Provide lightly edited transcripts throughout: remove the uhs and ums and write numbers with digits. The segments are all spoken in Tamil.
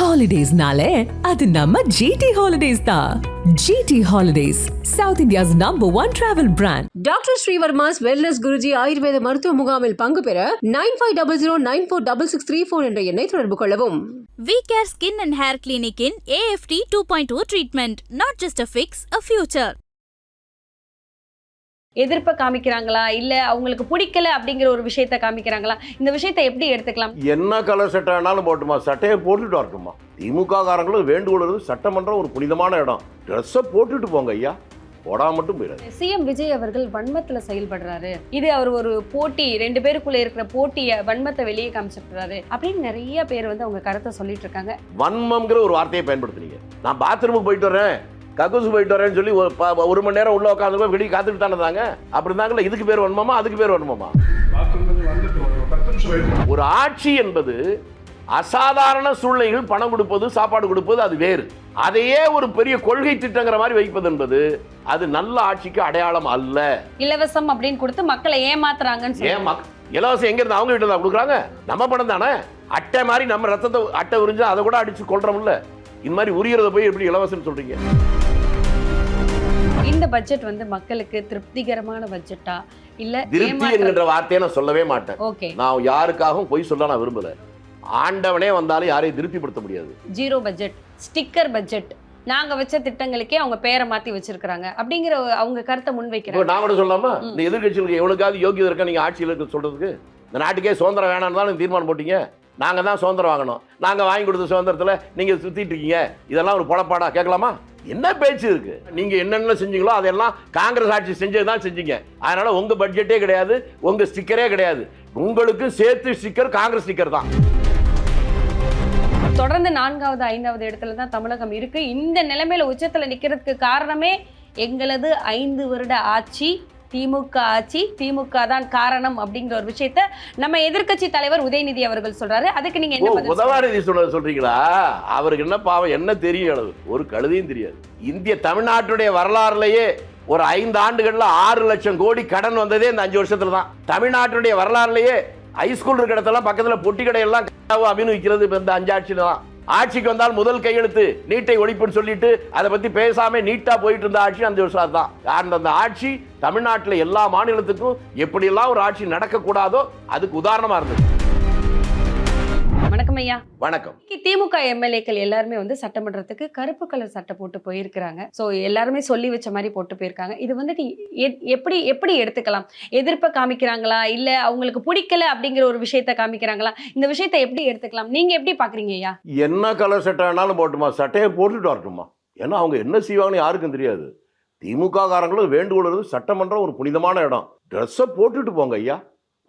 ஹாலிடேஸ்னாலே அது நம்ம ஜிடி ஹாலிடேஸ் தான். GT Holidays, South India's #1 travel brand. Doctor Srivarma's wellness Guruji ஆயுர்வேத மருத்துவ முகாமில் பங்கு பெற 9500946634 என்ற எண்ணை தொடர்பு கொள்ளவும். VCare Skin and Hair Clinic in AFT 2.0 treatment, not just a fix, a future. எதிர்ப்பை காமிக்கிறாங்களா இல்ல அவங்களுக்கு பிடிக்கல அப்படிங்கிற ஒரு விஷயத்த காமிக்கிறாங்களா? இந்த விஷயத்தை எப்படி எடுத்துக்கலாம்? என்ன கலர் சட்டை வேணாலும் போட்டுமா, சட்டையை போட்டுட்டு வரட்டுமா. திமுக காரங்களும் வேண்டுகோள், சட்டமன்றம் ஒரு புனிதமான இடம், ட்ரெஸ்ஸை போட்டுட்டு போங்க ஐயா, போடாம மட்டும் போயிடாது. சிஎம் விஜய் அவர்கள் வன்மத்துல செயல்படுறாரு, இது அவர் ஒரு போட்டி, 2 பேருக்குள்ள இருக்கிற போட்டிய வன்மத்தை வெளியே காமிச்சிடுறாரு அப்படின்னு நிறைய பேர் வந்து அவங்க கருத்தை சொல்லிட்டு இருக்காங்க. வன்மம்ங்கிற ஒரு வார்த்தையை பயன்படுத்துனீங்க. நான் பாத்ரூமுக்கு போயிட்டு வரேன், கக்கூசு போயிட்டு வரேன்னு சொல்லி ஒரு மணி நேரம் உள்ள உட்காந்து வெளியே காத்துட்டு தானே தாங்க. அப்படி இருந்தாங்கல்ல, இதுக்கு பேர் வன்மமா, அதுக்கு பேர் வன்மமா? ஒரு ஆட்சி என்பது அசாதாரண சூழ்நிலைகள் பணம் கொடுப்பது, சாப்பாடு கொடுப்பது, அது வேறு. அதையே ஒரு பெரிய கொள்கை திட்டங்கிற மாதிரி வைப்பது என்பது அது நல்ல ஆட்சிக்கு அடையாளம் அல்ல. இலவசம் அப்படின்னு கொடுத்து மக்களை ஏமாத்துறாங்கன்னு. இலவசம் எங்க இருந்து? அவங்க கிட்ட தான் கொடுக்குறாங்க. நம்ம பணம் தானே. அட்டை மாதிரி நம்ம ரத்தத்தை அட்டை உறிஞ்சு அதை கூட அடிச்சு கொள்றோம்ல. இந்த மாதிரி உரியறத போய் எப்படி இலவசம் சொல்றீங்க? இந்த பட்ஜெட் வந்து மக்களுக்கு திருப்திகரமான பட்ஜெட்டா இல்ல? திருப்தி என்கிற வார்த்தையை நான் சொல்லவே மாட்டேன். நான் யாருக்காகவும் பொய் சொல்ல நான் விரும்பல. ஆண்டவனே வந்தாலும் யாரையும் திருப்திப்படுத்த முடியாது. ஜீரோ பட்ஜெட், ஸ்டிக்கர் பட்ஜெட், நாங்க வச்ச திட்டங்களுக்கே அவங்க பேரை மாத்தி வச்சிருக்காங்க அப்படிங்கிற அவங்க கருத்தை முன்வைக்கிறாங்க. நான் கூட சொல்லாமா, இந்த எதிர்கட்சிகளுக்கு எவ்வளவுக்காவது யோகியதை இருக்கா நீங்க ஆட்சியில் இருக்க சொல்றதுக்கு? இந்த நாட்டுக்கே சுதந்திரம் வேணாம்னு தான் தீர்மானம் போட்டீங்க. நாங்க தான் சுதந்திரம் வாங்கணும், நாங்க வாங்கி கொடுத்த சுதந்திரத்துல நீங்க சுத்திட்டு இருக்கீங்க. இதெல்லாம் ஒரு பொழப்பாடா? கேட்கலாமா? என்ன பேச்சு இருக்கு? நீங்க என்னென்ன செஞ்சீங்களோ அதெல்லாம் காங்கிரஸ் ஆட்சி செஞ்சதுதான் செஞ்சீங்க. அதனால உங்க பட்ஜெட்டே கிடையாது, உங்க ஸ்டிக்கரே கிடையாது. உங்களுக்கு சேர்த்து ஸ்டிக்கர் காங்கிரஸ் ஸ்டிக்கர் தான். தொடர்ந்து 4வது 5வது இடத்துல தான் தமிழகம் இருக்கு. இந்த நிலைமையில உச்சத்துல நிக்கிறதுக்கு காரணமே எங்களது 5 வருட ஆட்சி, திமுக ஆட்சி, திமுக தான் காரணம் அப்படிங்கிற ஒரு விஷயத்த நம்ம எதிர்க்கட்சி தலைவர் உதயநிதி அவர்கள் சொல்றாரு. அதுக்கு நீங்க என்ன உதவாநிதி சொல்றீங்களா? அவருக்கு என்ன பாவம், என்ன தெரியும்? அளவு ஒரு கழுதையும் தெரியாது. இந்திய தமிழ்நாட்டுடைய வரலாறுலயே ஒரு 5 ஆண்டுகள்ல 6 லட்சம் கோடி கடன் வந்ததே இந்த 5 வருஷத்துல தான். தமிழ்நாட்டுடைய வரலாறுலயே ஹைஸ்கூல் இருக்கிற இடத்தெல்லாம் பக்கத்துல பொட்டி கடையெல்லாம் அப்படின்னு விற்கிறது இந்த 5 ஆட்சியில தான். ஆட்சிக்கு வந்தால் முதல் கையெழுத்து நீட்டை ஒழிப்புன்னு சொல்லிட்டு அதை பத்தி பேசாம நீட்டா போயிட்டு இருந்த ஆட்சி 5 வருஷம் தான். அந்த ஆட்சி தமிழ்நாட்டில் எல்லா மாநிலத்துக்கும் எப்படியெல்லாம் ஒரு ஆட்சி நடக்க கூடாதோ அதுக்கு உதாரணமா இருந்தது. வணக்கம் ஐயா. வணக்கம். திமுக எம்எல்ஏக்கள் எல்லாருமே வந்து சட்டமன்றத்துக்கு கருப்பு கலர் சட்டை போட்டு போயிருக்கிறாங்க. ஸோ எல்லாருமே சொல்லி வச்ச மாதிரி போட்டு போயிருக்காங்க. இது வந்துட்டு எப்படி எடுத்துக்கலாம்? எதிர்ப்பை காமிக்கிறாங்களா இல்ல அவங்களுக்கு பிடிக்கல அப்படிங்கிற ஒரு விஷயத்த காமிக்கிறாங்களா? இந்த விஷயத்தை எப்படி எடுத்துக்கலாம்? நீங்க எப்படி பாக்குறீங்க ஐயா? என்ன கலர் சட்டை வேணாலும் போட்டுமா, சட்டையை போட்டுட்டு வரட்டுமா. ஏன்னா அவங்க என்ன செய்வாங்கன்னு யாருக்கும் தெரியாது. திமுக காரங்களும் வேண்டுகோள், சட்டமன்றம் ஒரு புனிதமான இடம், ட்ரெஸ்ஸை போட்டுட்டு போங்க ஐயா,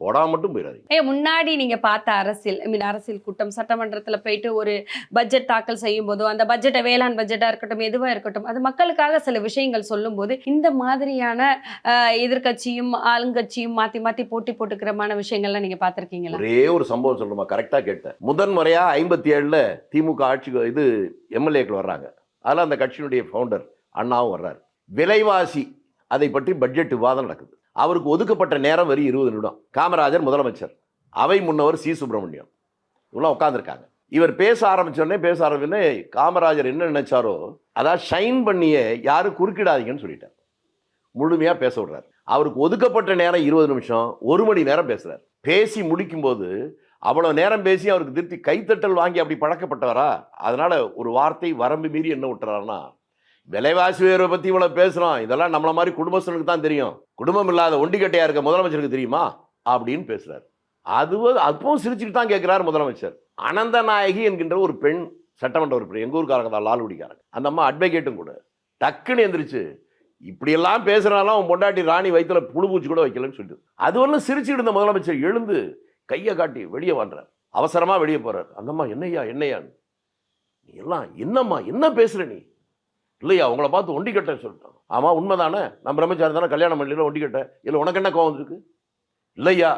போடாம மட்டும் போயிடாது. முன்னாடி நீங்க பார்த்த அரசியல் கூட்டம், சட்டமன்றத்துல போயிட்டு ஒரு பட்ஜெட் தாக்கல் செய்யும் போதோ, அந்த பட்ஜெட்டை வேளாண் பட்ஜெட்டா இருக்கட்டும், எதுவா இருக்கட்டும், அது மக்களுக்காக சில விஷயங்கள் சொல்லும் போது இந்த மாதிரியான எதிர்கட்சியும் ஆளுங்கட்சியும் மாத்தி மாத்தி போட்டி போட்டுக்கிறமான விஷயங்கள்லாம் நீங்க பாத்திருக்கீங்களா? ஒரே ஒரு சம்பவம் சொல்லுமா, கரெக்டா கேட்டேன். முதன்முறையா 57ல திமுக ஆட்சிக்கு இது எம்எல்ஏக்கள் வர்றாங்க. அதில் அந்த கட்சியினுடைய ஃபவுண்டர் அண்ணாவும் வர்றாரு. விலைவாசி அதை பற்றி பட்ஜெட் விவாதம் நடக்குது. அவருக்கு ஒதுக்கப்பட்ட நேரம் வரி 20 நிமிடம். காமராஜர் முதலமைச்சர், அவை முன்னவர் சி சுப்பிரமணியம், இவெல்லாம் உட்காந்துருக்காங்க. இவர் பேச ஆரம்பிச்சோடனே காமராஜர் என்ன நினைச்சாரோ, அதாவது ஷைன் பண்ணியே யாரும் குறுக்கிடாதீங்கன்னு சொல்லிட்டார். முழுமையா பேச விடுறாரு. அவருக்கு ஒதுக்கப்பட்ட நேரம் 20 நிமிஷம், 1 மணி நேரம் பேசுறாரு. பேசி முடிக்கும் போது அவ்வளவு நேரம் பேசி அவருக்கு திருப்தி கைத்தட்டல் வாங்கி அப்படி பழக்கப்பட்டவரா? அதனால ஒரு வார்த்தை வரம்பு மீறி என்ன விட்டுறாருன்னா, விலைவாசி உயர்வை பத்தி இவ்வளவு பேசுறோம், இதெல்லாம் நம்மள மாதிரி குடும்பஸ்தனுக்கு தான் தெரியும், குடும்பம் இல்லாத ஒண்டிக்கட்டையா இருக்க முதலமைச்சருக்கு தெரியுமா அப்படின்னு பேசுறாரு. அப்பவும் சிரிச்சுட்டு தான் கேட்கிறாரு முதலமைச்சர். அனந்தநாயகி என்கின்ற ஒரு பெண் சட்டமன்ற உறுப்பினர், எங்க ஊருக்காரங்க தான், லால்குடிக்காரங்க. அந்த அம்மா அட்வொகேட்டும் கூட. டக்குன்னு எந்திரிச்சு, இப்படியெல்லாம் பேசுறாலும் அவன் பொண்டாட்டி ராணி வயிற்றுல புழு பூச்சி கூட வைக்கலன்னு சொல்லிட்டு அது ஒன்றும் சிரிச்சுட்டு இருந்த முதலமைச்சர் எழுந்து கையை காட்டி வெளியே வாண்டார். அவசரமா வெளியே போறாரு. அந்த அம்மா என்னையான்னு, நீ எல்லாம் என்னம்மா என்ன பேசுற நீ? இல்லையா உங்களை பார்த்து ஒண்டிக்கட்டை சொல்லிட்டான். ஆமா உண்மைதானே, நம்ம பிரம்மச்சாரி தானே, கல்யாணம் பண்ணல, ஒண்டிக்கட்டை இல்லை, உனக்கு என்ன கோபம் இருக்கு? இல்லையா,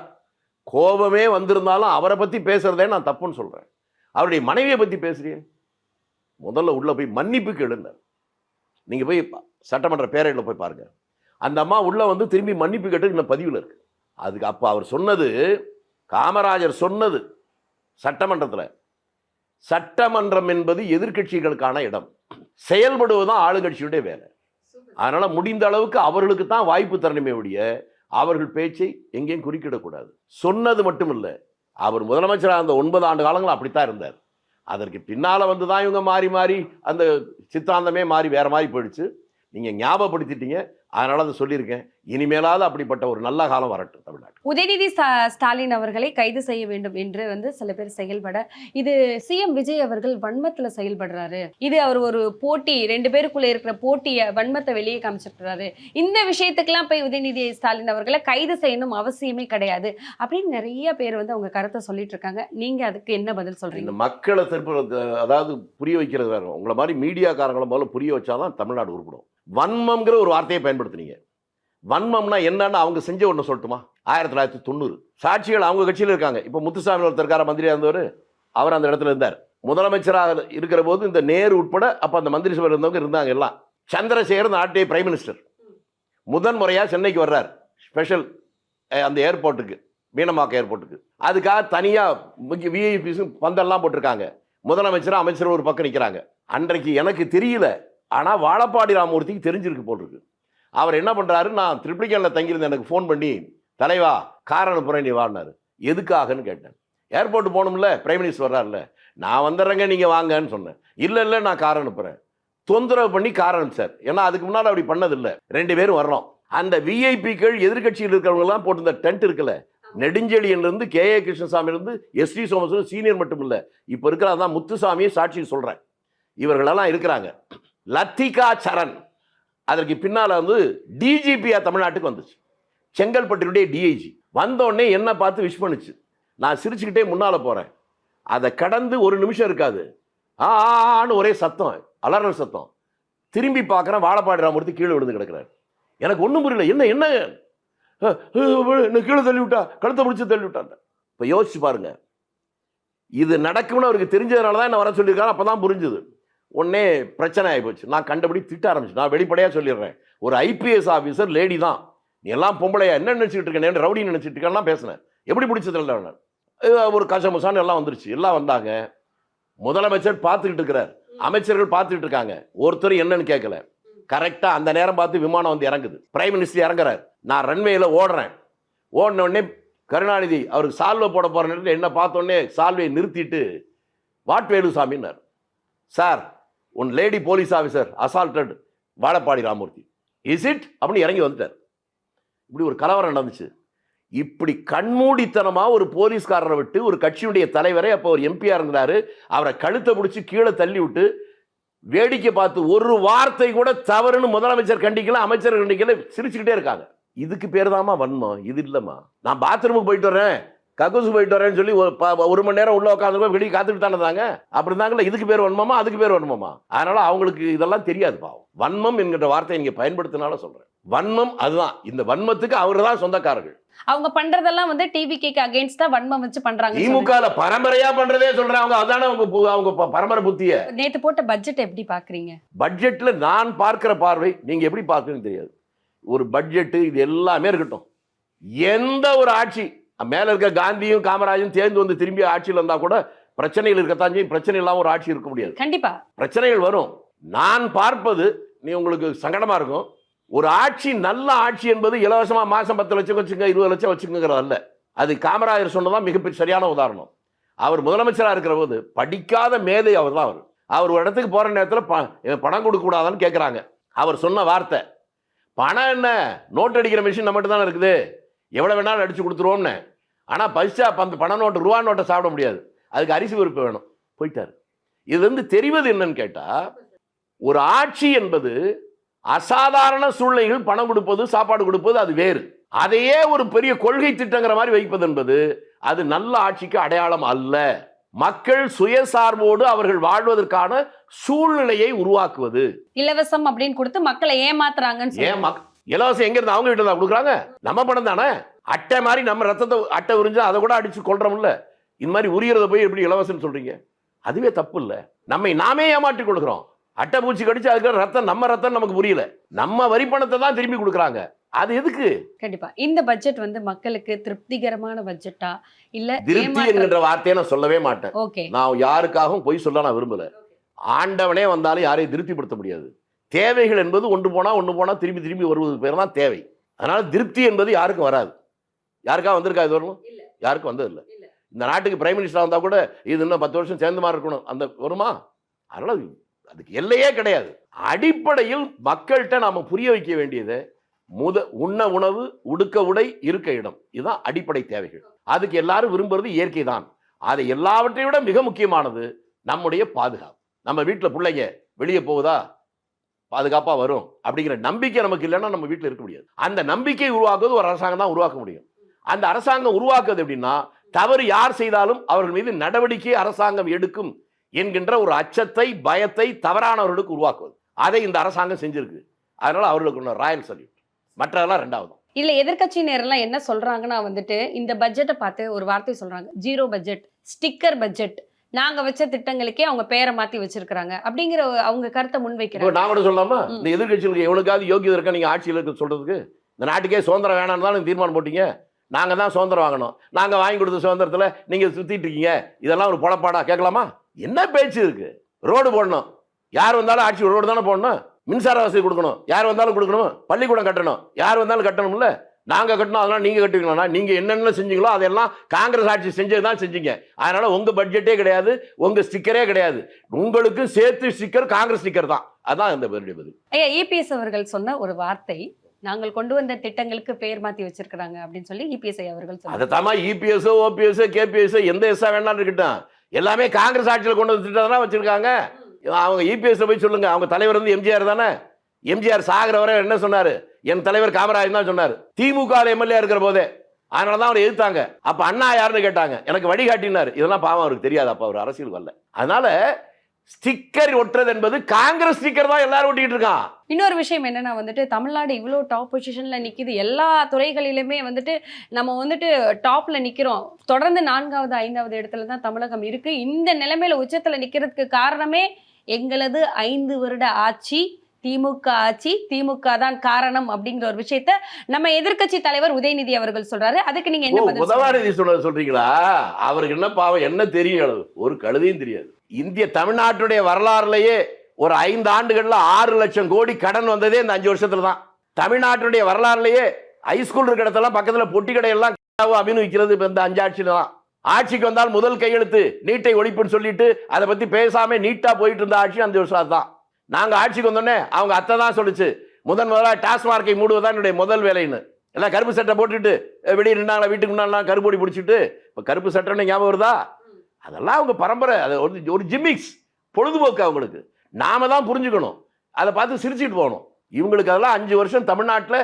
கோபமே வந்திருந்தாலும் அவரை பத்தி பேசுறதே நான் தப்புன்னு சொல்றேன். அவருடைய மனைவியை பத்தி பேசுறியே, முதல்ல உள்ள போய் மன்னிப்பு கேளுந்தார். நீங்க போய் சட்டமன்ற பேரவையில் போய் பாருங்க. அந்த அம்மா உள்ள வந்து திரும்பி மன்னிப்பு கேட்டு இந்த பதிவில் இருக்கு. அதுக்கு அப்ப அவர் சொன்னது, காமராஜர் சொன்னது சட்டமன்றத்தில், சட்டமன்றம் என்பது எதிர்க்கட்சிகளுக்கான இடம், செயல்படுவதுதான் ஆளுங்கட்சியுடைய வேலை. அதனால முடிந்த அளவுக்கு அவர்களுக்கு தான் வாய்ப்பு தரணுமே ஒழிய அவர்கள் பேச்சை எங்கேயும் குறுக்கிடக்கூடாது. சொன்னது மட்டும் இல்லை, அவர் முதலமைச்சராக அந்த 9 ஆண்டு காலங்கள் அப்படித்தான் இருந்தார். அதற்கு பின்னால் வந்து தான் இவங்க மாறி மாறி அந்த சித்தாந்தமே மாறி வேற மாதிரி போயிடுச்சு. நீங்கள் ஞாபகப்படுத்திட்டீங்க, அதனால அதை சொல்லியிருக்கேன். இனிமேலாவது அப்படிப்பட்ட ஒரு நல்ல காலம் வரட்டும் தமிழ்நாடு. உதயநிதி ஸ்டாலின் அவர்களை கைது செய்ய வேண்டும் என்று வந்து சில பேர் செயல்பட, இது சிஎம் விஜய் அவர்கள் வன்மத்துல செயல்படுறாரு, இது அவர் ஒரு போட்டி 2 பேருக்குள்ள இருக்கிற போட்டிய வன்மத்தை வெளியே காமிச்சிருக்கிறாரு, இந்த விஷயத்துக்கெல்லாம் போய் உதயநிதி ஸ்டாலின் அவர்களை கைது செய்யணும் அவசியமே கிடையாது அப்படின்னு நிறைய பேர் வந்து அவங்க கருத்தை சொல்லிட்டு இருக்காங்க. நீங்க அதுக்கு என்ன பதில் சொல்றீங்க? இந்த மக்களை அதாவது புரிய வைக்கிறது வேற. உங்களை மாதிரி மீடியாக்காரங்களை முதல்ல புரிய வச்சாதான் தமிழ்நாடு உருப்படும். வன்மம்ங்கிற ஒரு வார்த்தையை பயன்படுத்தினீங்க. வன்மம்னா என்னன்னு அவங்க செஞ்ச ஒன்று சொல்லட்டுமா? 1990 சாட்சிகள் அவங்க கட்சியில் இருக்காங்க. இப்போ முத்துசாமி ஒருத்தர் இருக்கார, மந்திரியா இருந்தவர், அவர் அந்த இடத்துல இருந்தார். முதலமைச்சராக இருக்கிற போது இந்த நேரு உட்பட அப்போ அந்த மந்திரி சபையில் இருந்தவங்க இருந்தாங்க எல்லாம். சந்திரசேகர் நாட்டிய பிரைம் மினிஸ்டர் முதன் முறையாக சென்னைக்கு வர்றார், ஸ்பெஷல் அந்த ஏர்போர்ட்டுக்கு, மீனமாக்க ஏர்போர்ட்டுக்கு. அதுக்காக தனியாக விஐபிஸ் பந்தெல்லாம் போட்டிருக்காங்க. முதலமைச்சர் அமைச்சர் ஒரு பக்கம் நிற்கிறாங்க. அன்றைக்கு எனக்கு தெரியல, ஆனால் வாழப்பாடி ராமமூர்த்திக்கு தெரிஞ்சிருக்கு போட்டிருக்கு. அவர் என்ன பண்ணுறாரு, நான் ட்ரிப்ளிகேனில் தங்கியிருந்தேன், எனக்கு ஃபோன் பண்ணி தலைவா கார் அனுப்புகிறேன் நீ வாடினார். எதுக்காகன்னு கேட்டேன். ஏர்போர்ட் போகணும்ல, பிரைம் மினிஸ்டர் வர்றாருல, நான் வந்துடுறேங்க நீங்கள் வாங்கன்னு சொன்னேன். இல்லை நான் கார் அனுப்புகிறேன். தொந்தரவு பண்ணி கார் அனுப்பிச்சார். ஏன்னா அதுக்கு முன்னால் அப்படி பண்ணதில்லை. 2 பேரும் வரணும். அந்த விஐபிக்கள் எதிர்கட்சியில் இருக்கிறவங்கலாம் போட்டு இந்த டென்ட் இருக்குல்ல, நெடுஞ்செழியிலிருந்து KA கிருஷ்ணசாமியிலிருந்து SD சோமசுவரன் சீனியர் மட்டும் இல்லை, இப்போ இருக்கிறதான் முத்துசாமியை சாட்சி சொல்கிறேன், இவர்களெல்லாம் இருக்கிறாங்க. லத்திகா சரண் அதற்கு பின்னால் வந்து டிஜிபியா தமிழ்நாட்டுக்கு வந்துச்சு. செங்கல்பட்டினுடைய டிஐஜி வந்தோடனே என்ன பார்த்து விஷ் பண்ணுச்சு. நான் சிரிச்சுக்கிட்டே முன்னால் போகிறேன். அதை கடந்து ஒரு நிமிஷம் இருக்காது, ஆன்னு ஒரே சத்தம், அலறல் சத்தம். திரும்பி பார்க்குறேன், வாழப்பாடி ராமமூர்த்தி கீழே விழுந்து கிடக்கிறார். எனக்கு ஒன்றும் புரியல, என்ன கீழே தள்ளி விட்டா, கழுத்தை பிடிச்சி தள்ளி விட்டான். இப்போ யோசிச்சு பாருங்க, இது நடக்கும்னு அவருக்கு தெரிஞ்சதுனால தான் என்ன வர சொல்லியிருக்காரு. அப்போ தான் புரிஞ்சுது. உடனே பிரச்சனை ஆகிப்போச்சு. நான் கண்டபடி திட்ட ஆரம்பிச்சு. நான் வெளிப்படையாக சொல்லிடுறேன், ஒரு IPS ஆஃபீஸர் லேடி தான், நீ எல்லாம் பொம்பளையா என்ன நினச்சிக்கிட்டு இருக்கேன், ரவுடி நினச்சிட்டு இருக்கேன்னா பேசினேன். எப்படி பிடிச்சதில்ல, ஒரு கசமுசான்னு எல்லாம் வந்துருச்சு. எல்லாம் வந்தாங்க. முதலமைச்சர் பார்த்துக்கிட்டு இருக்கிறார், அமைச்சர்கள் பார்த்துக்கிட்டு இருக்காங்க. ஒருத்தர் என்னன்னு கேட்கல. கரெக்டாக அந்த நேரம் பார்த்து விமானம் வந்து இறங்குது. பிரைம் மினிஸ்டர் இறங்குறார். நான் ரன்வேயில் ஓடுறேன். ஓடின உடனே கருணாநிதி அவருக்கு சால்வை போட போகிற நேரத்தில் என்ன பார்த்தோன்னே சால்வையை நிறுத்திட்டு வாட் வேலுசாமின்னார். Sir, one lady police officer assaulted Vazhappadi Ramamurthy, is it அப்படின்னு இறங்கி வந்துட்டார். இப்படி ஒரு கலவரம் நடந்துச்சு. இப்படி கண்மூடித்தனமாக ஒரு போலீஸ்காரரை விட்டு ஒரு கட்சியுடைய தலைவரை, அப்போ ஒரு எம்பியாக இருந்தார், அவரை கழுத்தை பிடிச்சி கீழே தள்ளி விட்டு வேடிக்கை பார்த்து ஒரு வார்த்தை கூட தவறுன்னு முதலமைச்சர் கண்டிக்கல, அமைச்சர் கண்டிக்கல, சிரிச்சுக்கிட்டே இருக்காங்க. இதுக்கு பேர் தாமா வன்மம், இது இல்லைம்மா. நான் பாத்ரூமுக்கு போயிட்டு வரேன், கக்கூசு போயிட்டு வரேன்னு சொல்லி 1 மணி நேரம் உள்ள உட்காந்து வெளியே காத்துட்டு தானே தாங்க. அப்படி இருந்தாங்களா? இதுக்கு பேர் வன்மமா, அதுக்கு பேர் வன்மமா? அதனால அவங்களுக்கு இதெல்லாம் தெரியாது பாவம். வன்மம் என்கிற வார்த்தையை நீங்க பயன்படுத்தினால சொல்றேன். வன்மம் அதுதான். இந்த வன்மத்துக்கு அவரு தான் சொந்தக்காரர்கள். அவங்க பண்றதெல்லாம் வந்து டிவிகேக்கு அகைன்ஸ்டா வன்மம் வச்சு பண்றாங்க. திமுகல பரம்பரையா பண்றதே சொல்றாங்க. அதானே அவங்க பரம்பரை புத்திய. நேத்து போட்ட பட்ஜெட் எப்படி பாக்குறீங்க? பட்ஜெட்ல நான் பார்க்கிற பார்வை நீங்க எப்படி பார்க்கணும்னு தெரியாது. ஒரு பட்ஜெட் இது எல்லாமே இருக்கட்டும், எந்த ஒரு ஆட்சி மேல இருக்க காந்தியும் காமராஜும் தேர்ந்து வந்து திரும்பி ஆட்சியில் வந்தா கூட பிரச்சனைகள் இருக்கத்தான் செய்யும். பிரச்சனை இல்லாம ஒரு ஆட்சி இருக்க முடியாது. கண்டிப்பா பிரச்சனைகள் வரும். நான் பார்ப்பது, நீ உங்களுக்கு சங்கடமா இருக்கும், ஒரு ஆட்சி நல்ல ஆட்சி என்பது இலவசமா மாசம் 10 லட்சம் வச்சுங்க, 20 லட்சம் வச்சுங்கிறது அல்ல. அது காமராஜர் சொன்னதான் மிகப்பெரிய சரியான உதாரணம். அவர் முதலமைச்சராக இருக்கிற போது படிக்காத மேதை அவர் தான். அவர் ஒரு இடத்துக்கு போற நேரத்தில் பணம் கொடுக்க கூடாதான்னு கேட்கிறாங்க. அவர் சொன்ன வார்த்தை, பணம் என்ன, நோட் அடிக்கிற மிஷின் நம்மகிட்ட தானே இருக்குது, எவ்வளவு வேணாலும் அடிச்சு கொடுத்துருவோம்னு. ஆனால் பைசா அந்த பண நோட்டு, ரூபா நோட்டை சாப்பிட முடியாது, அதுக்கு அரிசி பருப்பு வேணும். போயிட்டார். இது வந்து தெரிவது என்னன்னு கேட்டா, ஒரு ஆட்சி என்பது அசாதாரண சூழ்நிலைகள் பணம் கொடுப்பது, சாப்பாடு கொடுப்பது அது வேறு. அதையே ஒரு பெரிய கொள்கை திட்டங்கிற மாதிரி வைப்பது என்பது அது நல்ல ஆட்சிக்கு அடையாளம் அல்ல. மக்கள் சுயசார்போடு அவர்கள் வாழ்வதற்கான சூழ்நிலையை உருவாக்குவது. இலவசம் அப்படின்னு கொடுத்து மக்களை ஏமாத்துறாங்க. இலவசம் எங்க இருந்து? அவங்க கிட்ட தான் கொடுக்குறாங்க. நம்ம பணம் தானே. அட்டை மாதிரி நம்ம ரத்தத்தை அட்டை உறிஞ்சு அதை கூட அடிச்சு கொள்றோம்ல. இந்த மாதிரி உரியறத போய் எப்படி இலவசம் சொல்றீங்க? அதுவே தப்பு இல்லை. நம்மை நாமே ஏமாற்றிக் கொடுக்கிறோம். அட்டை பூச்சி கடிச்சு அதுக்கு ரத்தம், நம்ம ரத்தம் நமக்கு புரியல. நம்ம வரி பணத்தை தான் திரும்பி கொடுக்குறாங்க. அது எதுக்கு? கண்டிப்பா இந்த பட்ஜெட் வந்து மக்களுக்கு திருப்திகரமான பட்ஜெட்டா இல்ல திருப்தி என்கின்ற வார்த்தையை நான் சொல்லவே மாட்டேன். ஓகே, நான் யாருக்காகவும் பொய் சொல்ல நான் விரும்பல. ஆண்டவனே வந்தாலும் யாரையும் திருப்திப்படுத்த முடியாது. தேவைகள் என்பது ஒன்று போனா திரும்பி திரும்பி வருவது பேர் தான் தேவை. அதனால திருப்தி என்பது யாருக்கும் வராது. யாருக்கா வந்திருக்கா இது வரணும்? யாருக்கும் வந்ததில்லை. இந்த நாட்டுக்கு பிரைம் மினிஸ்டர் வந்தா கூட இது இன்னும் 10 வருஷம் சேர்ந்த மாதிரி இருக்கணும், அந்த வருமா? அதனால அதுக்கு எல்லையே கிடையாது. அடிப்படையில் மக்கள்கிட்ட நாம புரிய வைக்க வேண்டியது உண்ண உணவு, உடுக்க உடை, இருக்க இடம், இதுதான் அடிப்படை தேவைகள். அதுக்கு எல்லாரும் விரும்புறது இயற்கை தான். அதை எல்லாவற்றையும் விட மிக முக்கியமானது நம்முடைய பாதுகாப்பு. நம்ம வீட்டில் பிள்ளைங்க வெளியே போகுதா பாதுகாப்பா வரும் அப்படிங்கிற நம்பிக்கை நமக்கு இல்லைன்னா நம்ம வீட்டில் இருக்க முடியாது. அந்த நம்பிக்கை உருவாக்குவது ஒரு அரசாங்கம் தான் உருவாக்க முடியும். அந்த அரசாங்கம் உருவாக்குவது எப்படின்னா, தவறு யார் செய்தாலும் அவர்கள் மீது நடவடிக்கை அரசாங்கம் எடுக்கும் என்கின்ற ஒரு அச்சத்தை, பயத்தை தவறானவர்களுக்கு உருவாக்குவது. அதை இந்த அரசாங்கம் செஞ்சிருக்கு. அதனால அவர்களுக்கு ராயல் சல்யூட். மற்றதெல்லாம் ரெண்டாவது. இல்ல எதிர்க்கட்சியினரெல்லாம் என்ன சொல்றாங்கன்னா வந்துட்டு இந்த பட்ஜெட்டை பார்த்து ஒரு வார்த்தை சொல்றாங்க, ஜீரோ பட்ஜெட், ஸ்டிக்கர் பட்ஜெட், நாங்க வச்ச திட்டங்களுக்கே அவங்க பேரை மாத்தி வச்சிருக்காங்க அப்படிங்கிற அவங்க கருத்தை முன்வைக்கிறாங்க. நான் கூட சொல்லலாமா? இந்த எதிர்கட்சிகளுக்கு எவனுக்காவது யோகியதை இருக்கா நீங்க ஆட்சியில் இருக்க சொல்றதுக்கு? இந்த நாட்டுக்கே சுதந்திரம் வேணாம்னு தான் தீர்மானம் போட்டீங்க. நாங்க தான் சுதந்திரம் வாங்கணும், நாங்க வாங்கி கொடுத்த சுதந்திரத்துல நீங்க சுத்திட்டு இருக்கீங்க. இதெல்லாம் ஒரு பொழப்பாடா? கேட்கலாமா? என்ன பேச்சு இருக்கு? ரோடு போடணும், யார் வந்தாலும் ஆட்சி ரோடு தானே போடணும். மின்சார வசதி கொடுக்கணும், யார் வந்தாலும் கொடுக்கணும். பள்ளிக்கூடம் கட்டணும், யார் வந்தாலும் கட்டணும்ல. நாங்க கட்டணும், அதனால நீங்க கட்டுவீங்களா? நீங்க என்னென்ன செஞ்சீங்களோ அதெல்லாம் காங்கிரஸ் ஆட்சி செஞ்சதுதான் செஞ்சீங்க. அதனால உங்க பட்ஜெட்டே கிடையாது, உங்க ஸ்டிக்கரே கிடையாது. உங்களுக்கு சேர்த்து ஸ்டிக்கர் காங்கிரஸ் ஸ்டிக்கர் தான். அதான் இந்த பதில். ஐயா, இபிஎஸ் அவர்கள் சொன்ன ஒரு வார்த்தை, நாங்கள் கொண்டு வந்த திட்டங்களுக்கு பெயர் மாத்தி வச்சிருக்காங்க அப்படின்னு சொல்லி இபிஎஸ் அவர்கள் சொன்னாங்க. அதை தாமா இபிஎஸ், ஓபிஎஸ், கேபிஎஸ் எந்த எஸ்ஸா வேணாலும் இருக்கட்டும், எல்லாமே காங்கிரஸ் ஆட்சியில் கொண்டு வந்து திட்டம் தான் வச்சிருக்காங்க. அவங்க இபிஎஸ் போய் சொல்லுங்க, அவங்க தலைவர் வந்து எம்ஜிஆர் தானே. எம்ஜிஆர் சாகிற வரை என்ன சொன்னாரு? என் தலைவர் காமராஜ் தான் சொன்னாரு, திமுக எம்எல்ஏ இருக்கிற போதே. அதனாலதான் அவர் எதிர்த்தாங்க. அப்ப அண்ணா யாருன்னு கேட்டாங்க, எனக்கு வழிகாட்டினார். இதெல்லாம் பாவம் அவருக்கு தெரியாது, அப்ப அவர் அரசியல் வரல. அதனால ஸ்டிக்கர் ஒட்டுறது என்பது காங்கிரஸ் ஸ்டிக்கர் தான் எல்லாரும் ஒட்டிட்டு இருக்கான். இன்னொரு விஷயம் என்னன்னா வந்துட்டு, தமிழ்நாடு இவ்வளோ டாப் பொசிஷன்ல நிக்குது, எல்லா துறைகளிலுமே வந்துட்டு நம்ம வந்துட்டு டாப்ல நிக்கிறோம். தொடர்ந்து 4வது 5வது இடத்துல தான் தமிழகம் இருக்கு. இந்த நிலைமையில உச்சத்துல நிக்கிறதுக்கு காரணமே எங்களது 5 வருட ஆட்சி, திமுக ஆட்சி, திமுக தான் காரணம் அப்படிங்கிற ஒரு விஷயத்த நம்ம எதிர்க்கட்சி தலைவர் உதயநிதி அவர்கள் சொல்றாரு. அதுக்கு நீங்க என்ன பதில் உதயநிதி சொல்றீங்களா? அவருக்கு என்ன பாவம், என்ன தெரியும்? ஒரு கழுதையும் தெரியாது. இந்திய தமிழ்நாட்டுடைய வரலாறுலயே ஒரு 5 ஆண்டுகள்ல 6 லட்சம் கோடி கடன் வந்ததே இந்த 5 வருஷத்துல தான். தமிழ்நாட்டுடைய வரலாறுலயே ஹைஸ்கூல் இருக்கிற இடத்துல பக்கத்துல பொட்டி கடையெல்லாம் அப்படின்னு விற்கிறது இந்த 5 ஆட்சியில தான். ஆட்சிக்கு வந்தால் முதல் கையெழுத்து நீட்டை ஒழிப்புன்னு சொல்லிட்டு அதை பத்தி பேசாம நீட்டா போயிட்டு இருந்த ஆட்சி 5 வருஷம் தான். நாங்க ஆட்சிக்கு வந்தோடனே அவங்க அத்தை தான் சொல்லிச்சு, முதலாக டாஸ்மார்க்கை மூடுவதான் என்னுடைய முதல் வேலைன்னு. எல்லாம் கருப்பு சட்டை போட்டுட்டு வெளியே நின்னாங்களா, வீட்டுக்கு முன்னாலாம் கருப்பொடி பிடிச்சிட்டு. இப்போ கருப்பு சட்டைன்னு ஞாபகம் வருதா? அதெல்லாம் அவங்க பரம்பரை, அது ஒரு ஜிம்மிக்ஸ், பொழுதுபோக்கு அவங்களுக்கு. நாம தான் புரிஞ்சுக்கணும், அதை பார்த்து சிரிச்சுட்டு போகணும். இவங்களுக்கு அதெல்லாம் 5 வருஷம் தமிழ்நாட்டில்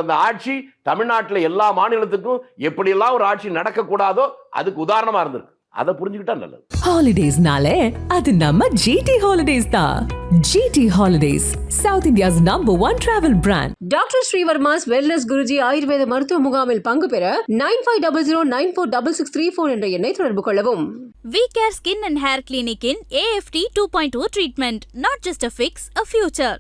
அந்த ஆட்சி, தமிழ்நாட்டில் எல்லா மாநிலத்துக்கும் எப்படியெல்லாம் ஒரு ஆட்சி நடக்கக்கூடாதோ அதுக்கு உதாரணமா இருந்திருக்கு. அதை புரிஞ்சுக்கிட்டா நல்லது. ஹாலிடேஸ்னாலே அது நம்ம ஜிடி ஹாலிடேஸ் தான். GT Holidays, South India's #1 travel brand. Doctor Srivarma's wellness Guruji ஆயுர்வேத மருத்துவ முகாமில் பங்கு பெற 9500946634 என்ற எண்ணை தொடர்பு கொள்ளவும். We Care Skin and Hair Clinic in AFT 2.0 treatment, not just a fix, a future.